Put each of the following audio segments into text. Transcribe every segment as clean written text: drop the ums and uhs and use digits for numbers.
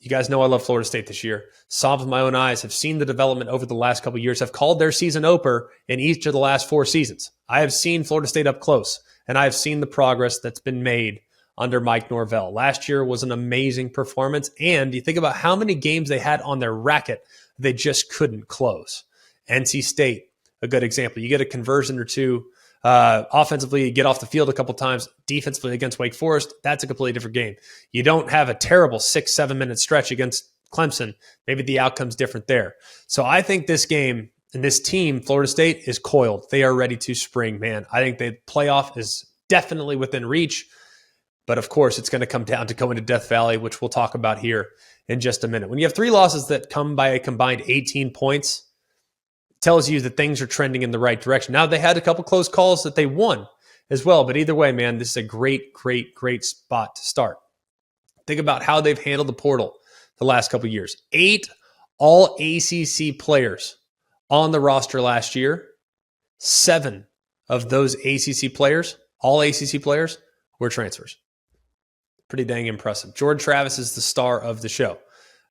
You guys know I love Florida State this year. Saw with my own eyes, have seen the development over the last couple of years, have called their season opener in each of the last 4 seasons. I have seen Florida State up close, and I have seen the progress that's been made under Mike Norvell. Last year was an amazing performance, and you think about how many games they had on their racket they just couldn't close. NC State, a good example. You get a conversion or two. Offensively, you get off the field a couple times. Defensively against Wake Forest, that's a completely different game. You don't have a terrible 6-7 minute stretch against Clemson. Maybe the outcome's different there. So I think this game and this team, Florida State, is coiled. They are ready to spring, man. I think the playoff is definitely within reach. But of course, it's going to come down to going to Death Valley, which we'll talk about here in just a minute. When you have 3 losses that come by a combined 18 points, tells you that things are trending in the right direction. Now, they had a couple close calls that they won as well, but either way, man, this is a great, great, great spot to start. Think about how they've handled the portal the last couple of years. 8 all ACC players on the roster last year. 7 of those ACC players, all ACC players, were transfers. Pretty dang impressive. Jordan Travis is the star of the show.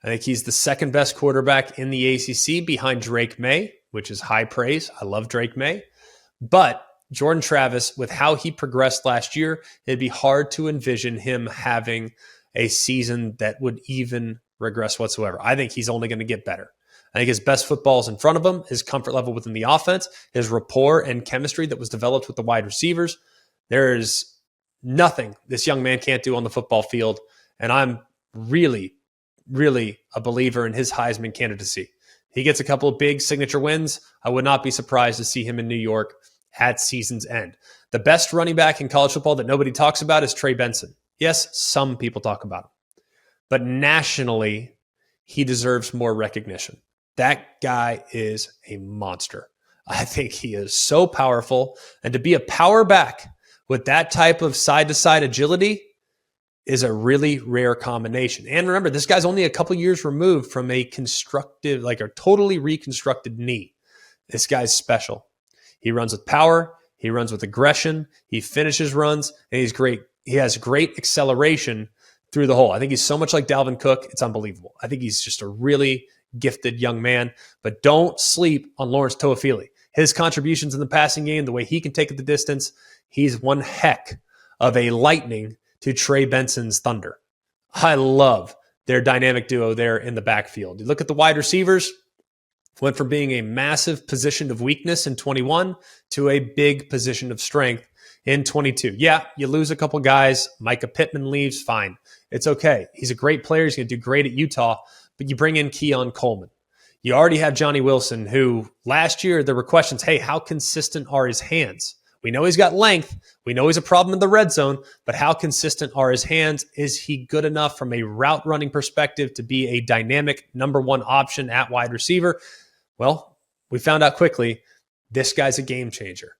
I think he's the second best quarterback in the ACC behind Drake May, which is high praise. I love Drake May. But Jordan Travis, with how he progressed last year, it'd be hard to envision him having a season that would even regress whatsoever. I think he's only going to get better. I think his best football is in front of him, his comfort level within the offense, his rapport and chemistry that was developed with the wide receivers. There is nothing this young man can't do on the football field. And I'm really a believer in his Heisman candidacy. He gets a couple of big signature wins. I would not be surprised to see him in New York at season's end. The best running back in college football that nobody talks about is Trey Benson. Yes, some people talk about him. But nationally, he deserves more recognition. That guy is a monster. I think he is so powerful. And to be a power back with that type of side-to-side agility is a really rare combination. And remember, this guy's only a couple years removed from a constructive, like a totally reconstructed knee. This guy's special. He runs with power. He runs with aggression. He finishes runs, and he's great. He has great acceleration through the hole. I think he's so much like Dalvin Cook. It's unbelievable. I think he's just a really gifted young man. But don't sleep on Lawrence Toafili. His contributions in the passing game, the way he can take it the distance, he's one heck of a lightning to Trey Benson's thunder. I love their dynamic duo there in the backfield. You look at the wide receivers, went from being a massive position of weakness in 21 to a big position of strength in 22. Yeah, you lose a couple guys. Micah Pittman leaves, fine. It's okay. He's a great player. He's going to do great at Utah, but you bring in Keon Coleman. You already have Johnny Wilson, who last year there were questions, hey, how consistent are his hands? We know he's got length. We know he's a problem in the red zone, but how consistent are his hands? Is he good enough from a route running perspective to be a dynamic number 1 option at wide receiver? Well, we found out quickly this guy's a game changer.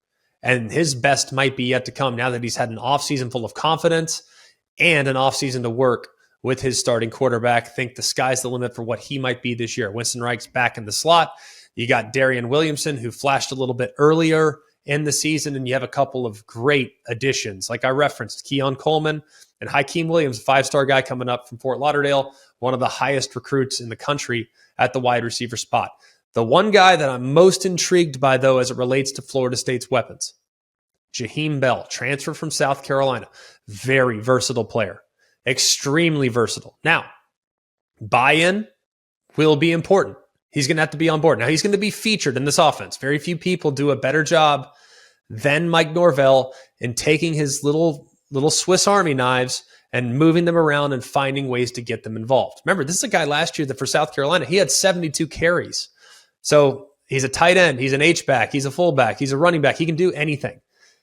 And his best might be yet to come now that he's had an offseason full of confidence and an offseason to work with his starting quarterback. Think the sky's the limit for what he might be this year. Winston Reich's back in the slot. You got Darian Williamson, who flashed a little bit earlier in the season, and you have a couple of great additions. Like I referenced, Keon Coleman and Hakeem Williams, a 5-star guy coming up from Fort Lauderdale, one of the highest recruits in the country at the wide receiver spot. The one guy that I'm most intrigued by, though, as it relates to Florida State's weapons, Jaheim Bell, transfer from South Carolina. Very versatile player. Extremely versatile. Now, buy-in will be important. He's going to have to be on board. Now, he's going to be featured in this offense. Very few people do a better job than Mike Norvell in taking his little Swiss Army knives and moving them around and finding ways to get them involved. Remember, this is a guy last year that for South Carolina, he had 72 carries. So he's a tight end. He's an H-back. He's a fullback. He's a running back. He can do anything.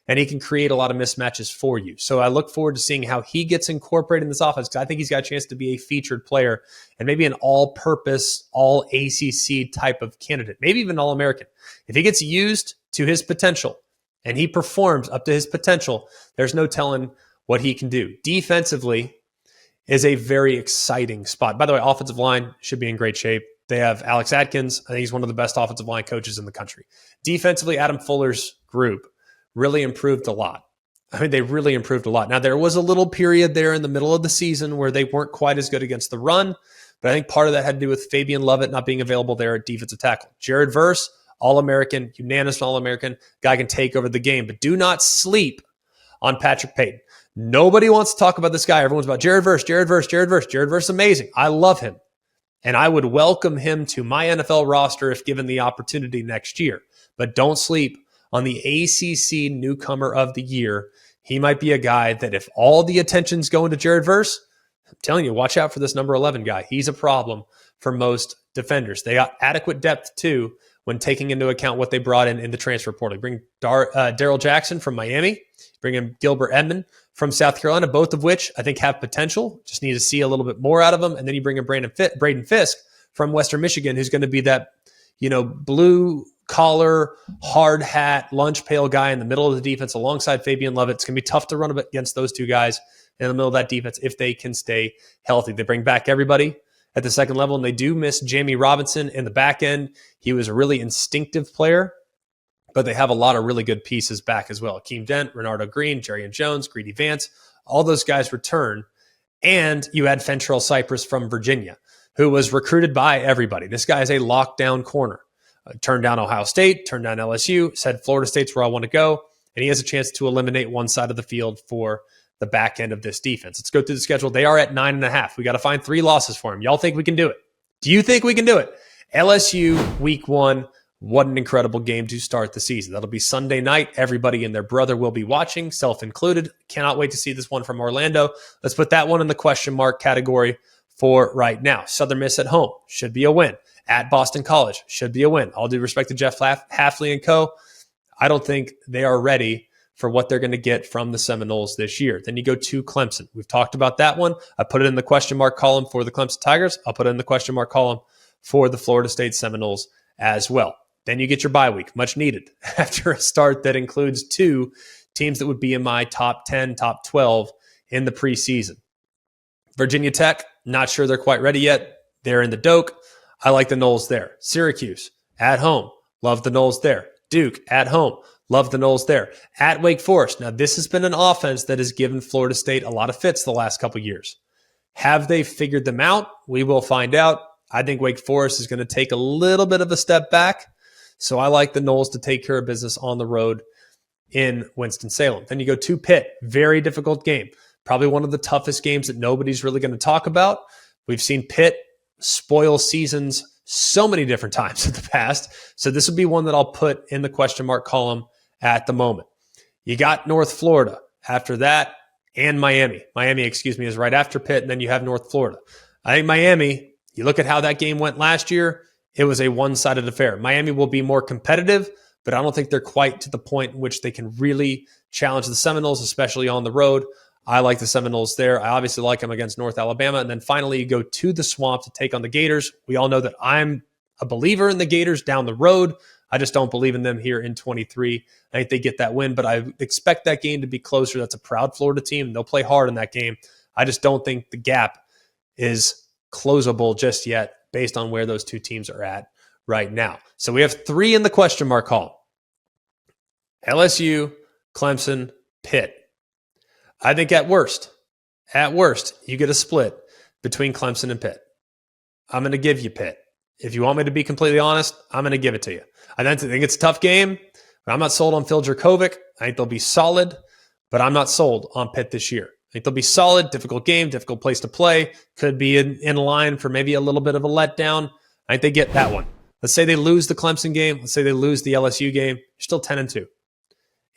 And he can create a lot of mismatches for you. So I look forward to seeing how he gets incorporated in this offense, because I think he's got a chance to be a featured player and maybe an all-purpose, all-ACC type of candidate, maybe even All-American. If he gets used to his potential and he performs up to his potential, there's no telling what he can do. Defensively is a very exciting spot. By the way, offensive line should be in great shape. They have Alex Atkins. I think he's one of the best offensive line coaches in the country. Defensively, Adam Fuller's group really improved a lot. I mean, they really improved a lot. Now, there was a little period there in the middle of the season where they weren't quite as good against the run, But I think part of that had to do with Fabian Lovett not being available there at defensive tackle. Jared Verse, All-American, unanimous All-American, guy can take over the game. But do not sleep on Patrick Payton. Nobody wants to talk about this guy. Everyone's about Jared Verse, Jared Verse, Jared Verse. Jared Verse is amazing. I love him. And I would welcome him to my NFL roster if given the opportunity next year. But don't sleep on the ACC Newcomer of the Year. He might be a guy that if all the attention's going to Jared Verse, I'm telling you, watch out for this number 11 guy. He's a problem for most defenders. They got adequate depth, too, when taking into account what they brought in the transfer portal. Bring Darrell Jackson from Miami, bring in Gilbert Edmond from South Carolina, both of which I think have potential. Just need to see a little bit more out of them. And then you bring in Braden Fisk from Western Michigan, who's going to be that, blue collar, hard hat, lunch pail guy in the middle of the defense alongside Fabian Lovett. It's going to be tough to run against those two guys in the middle of that defense if they can stay healthy. They bring back everybody at the second level, and they do miss Jamie Robinson in the back end. He was a really instinctive player, but they have a lot of really good pieces back as well. Akeem Dent, Renardo Green, Jerrion Jones, Greedy Vance, all those guys return. And you add Fentrell Cypress from Virginia, who was recruited by everybody. This guy is a lockdown corner. Turned down Ohio State, turned down LSU, said Florida State's where I want to go, and he has a chance to eliminate one side of the field for the back end of this defense. Let's go through the schedule. They are at 9.5. We got to find 3 losses for him. Y'all think we can do it? Do you think we can do it? LSU week 1. What an incredible game to start the season. That'll be Sunday night. Everybody and their brother will be watching, self included. Cannot wait to see this one from Orlando. Let's put that one in the question mark category for right now. Southern Miss at home should be a win. At Boston College should be a win. All due respect to Jeff Hafley and co. I don't think they are ready for what they're going to get from the Seminoles this year. Then you go to Clemson. We've talked about that one. I put it in the question mark column for the Clemson Tigers. I'll put it in the question mark column for the Florida State Seminoles as well. Then you get your bye week, much needed, after a start that includes 2 teams that would be in my top 10, top 12 in the preseason. Virginia Tech, not sure they're quite ready yet. They're in the Doak. I like the Noles there. Syracuse, at home. Love the Noles there. Duke, at home. Love the Noles there. At Wake Forest. Now, this has been an offense that has given Florida State a lot of fits the last couple years. Have they figured them out? We will find out. I think Wake Forest is going to take a little bit of a step back. So I like the Noles to take care of business on the road in Winston-Salem. Then you go to Pitt. Very difficult game. Probably one of the toughest games that nobody's really going to talk about. We've seen Pitt spoil seasons so many different times in the past. So this would be one that I'll put in the question mark column at the moment. You got North Florida after that, and Miami. Miami, is right after Pitt, and then you have North Florida. I think Miami, you look at how that game went last year, it was a one-sided affair. Miami will be more competitive, but I don't think they're quite to the point in which they can really challenge the Seminoles, especially on the road. I like the Seminoles there. I obviously like them against North Alabama. And then finally, you go to the Swamp to take on the Gators. We all know that I'm a believer in the Gators down the road. I just don't believe in them here in 23. I think they get that win, but I expect that game to be closer. That's a proud Florida team. They'll play hard in that game. I just don't think the gap is closable just yet based on where those two teams are at right now. So we have 3 in the question mark column. LSU, Clemson, Pitt. I think at worst, you get a split between Clemson and Pitt. I'm going to give you Pitt. If you want me to be completely honest, I'm going to give it to you. I think it's a tough game. I'm not sold on Phil Jurkovec. I think they'll be solid, but I'm not sold on Pitt this year. I think they'll be solid, difficult game, difficult place to play. Could be in line for maybe a little bit of a letdown. I think they get that one. Let's say they lose the Clemson game. Let's say they lose the LSU game. You're still 10-2.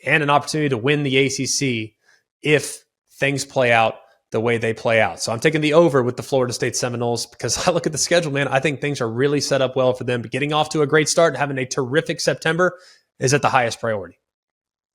And an opportunity to win the ACC if things play out the way they play out. So I'm taking the over with the Florida State Seminoles because I look at the schedule, man. I think things are really set up well for them. But getting off to a great start and having a terrific September is at the highest priority.